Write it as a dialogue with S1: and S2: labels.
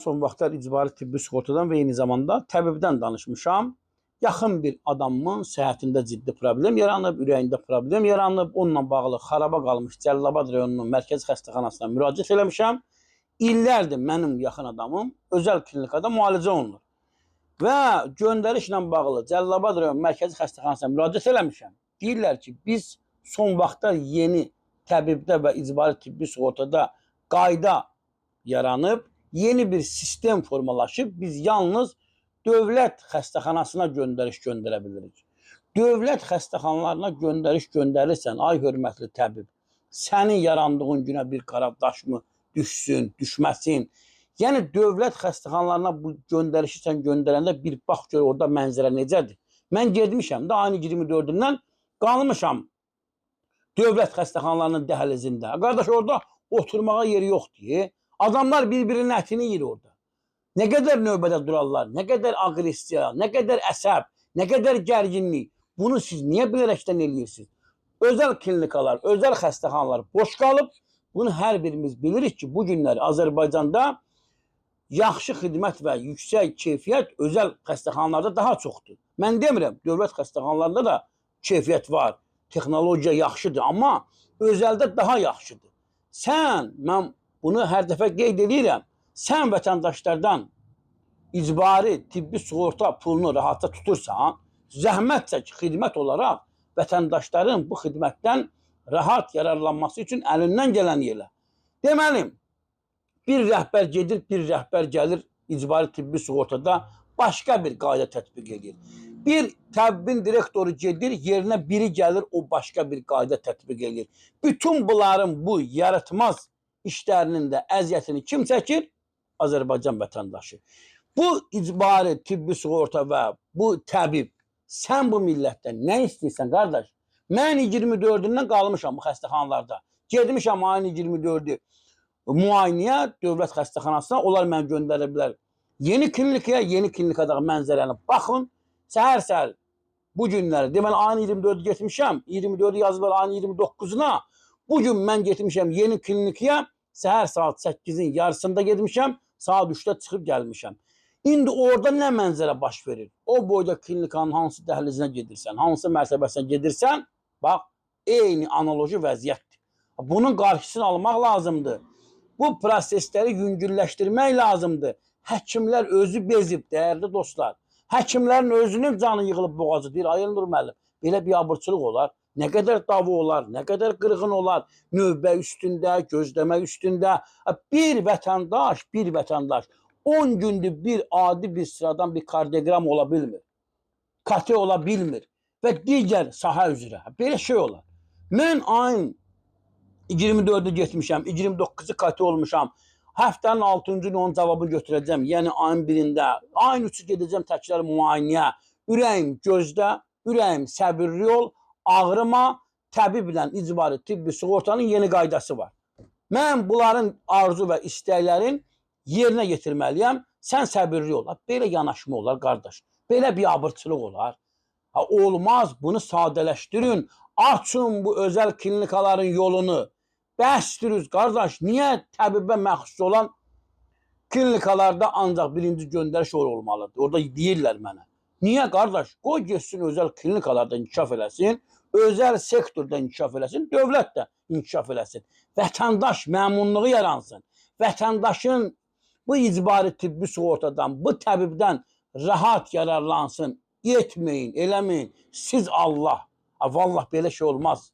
S1: Son vaxtlar icbari tibbi sığortadan və eyni zamanda təbibdən danışmışam. Yaxın bir adamın səhhətində ciddi problem yaranıb, ürəyində problem yaranıb, onunla bağlı xaraba qalmış Cəlilabad rayonunun mərkəzi xəstəxanasına müraciət eləmişəm. İllərdir mənim yaxın adamım özəl klinikada müalicə olunur. Və göndərişlə bağlı Cəlilabad rayon mərkəzi xəstəxanasına müraciət eləmişəm. Deyirlər ki, biz son vaxtlar yeni təbibdə və icbari tibbi sığortada qayda yaranıb, yeni bir sistem formalaşıb, biz yalnız dövlət xəstəxanasına göndəriş göndərə bilirik. Dövlət xəstəxanalarına göndəriş göndərirsən, ay hörmətli təbib, sənin yarandığın günə bir qara daş mı düşsün, düşməsin. Yəni, dövlət xəstəxanalarına bu göndərişi sən göndərəndə bir bax gör, orada mənzərə necədir? Mən gedmişəm də, aynı 24-ündən qalmışam dövlət xəstəxanalarının dəhlizində. Qardaş, orada oturmağa yeri yoxdur. Adamlar bir-birinin ətini yiyir orada. Nə qədər növbədə durarlar, nə qədər aqressiya, nə qədər əsəb, nə qədər gərginlik. Bunu siz niyə bilərəkdən eləyirsiniz? Özəl klinikalar, özəl xəstəxanalar boş qalıb. Bunu hər birimiz bilirik ki, bu günləri Azərbaycanda yaxşı xidmət və yüksək keyfiyyət özəl xəstəxanalarda daha çoxdur. Mən demirəm, dövlət xəstəxanalarında da keyfiyyət var, texnologiya yaxşıdır, amma özəldə daha yaxşıdır. Mən bunu hər dəfə qeyd edirəm. Sən vətəndaşlardan icbari tibbi sığorta pulunu rahatca tutursan, zəhmət çək xidmət olaraq vətəndaşların bu xidmətdən rahat yararlanması üçün əlindən gələn yerlə. Deməli, bir rəhbər gedir, bir rəhbər gəlir icbari tibbi sığortada başqa bir qayda tətbiq edir. Bir təbibin direktoru gedir, yerinə biri gəlir, o başqa bir qayda tətbiq edir. Bütün bunların bu yaratmaz işlərinin də əziyyətini kim çəkir? Azərbaycan vətəndaşı. Bu icbari tibbi sığorta və bu təbib, sən bu millətdən nə istəyirsən, qardaş? Mən 24-ündən qalmışam bu xəstəxanalarda. Gedmişəm ayın 24-ü müayinəyə, dövlət xəstəxanasına, onlar məni göndərə bilər. Yeni klinikaya, yeni klinikada mənzərəni baxın. Səhər-səhər bu günləri, deməli ayın 24-ü getmişəm, 24-ü yazılar ayın 29-una. Bugün mən getmişəm yeni klinikaya, səhər saat 8-in yarısında getmişəm, saat 3-də çıxıb gəlmişəm. İndi orada nə mənzərə baş verir? O boyda klinikanın hansı dəhlizinə gedirsən, hansı mərtəbəsinə gedirsən, bax, eyni analoji vəziyyətdir. Bunun qarşısını almaq lazımdır. Bu prosesləri yüngülləşdirmək lazımdır. Həkimlər özü bezib, dəyərli dostlar. Həkimlərin özünün canı yığılıb boğazı deyir, ay Elnur müəllim, belə bir abırçılıq olar. Nə qədər dava olar, nə qədər qırğın olar, növbə üstündə, gözləmə üstündə. Bir vətəndaş 10 gündür bir adi bir sıradan bir kardioqram ola bilmir. KT ola bilmir və digər sahə üzrə. Belə şey olar. Mən ayın 24-ü getmişəm, 29-u KT olmuşam. Həftənin 6-cı günü onun cavabını götürəcəm. Yəni ayın 1-də, ayın 3-ü gedəcəm təkrar müayinəyə. Ürəyim gözdə, ürəyim səbirli ol. Ağrıma, təbiblə icbari tibbi sığortanın yeni qaydası var. Mən bunların arzu və istəklərin yerinə getirməliyəm. Sən səbirli ol. Belə yanaşma olar, qardaş. Belə bir abırçılıq olar. Olmaz, bunu sadələşdirin. Açın bu özəl klinikaların yolunu. Bəsdiriz, qardaş. Niyə təbibə məxsus olan klinikalarda ancaq birinci göndəriş olmalıdır? Orada deyirlər mənə. Niyə, qardaş? Qoy geçsin özəl klinikalarda inkişaf eləsin, özəl sektorda inkişaf eləsin, dövlət də inkişaf eləsin. Vətəndaş məmnunluğu yaransın. Vətəndaşın bu icbari tibbi sığortadan, bu təbibdən rahat yararlansın. Etməyin, eləməyin. Siz Allah. Vallah belə şey olmaz.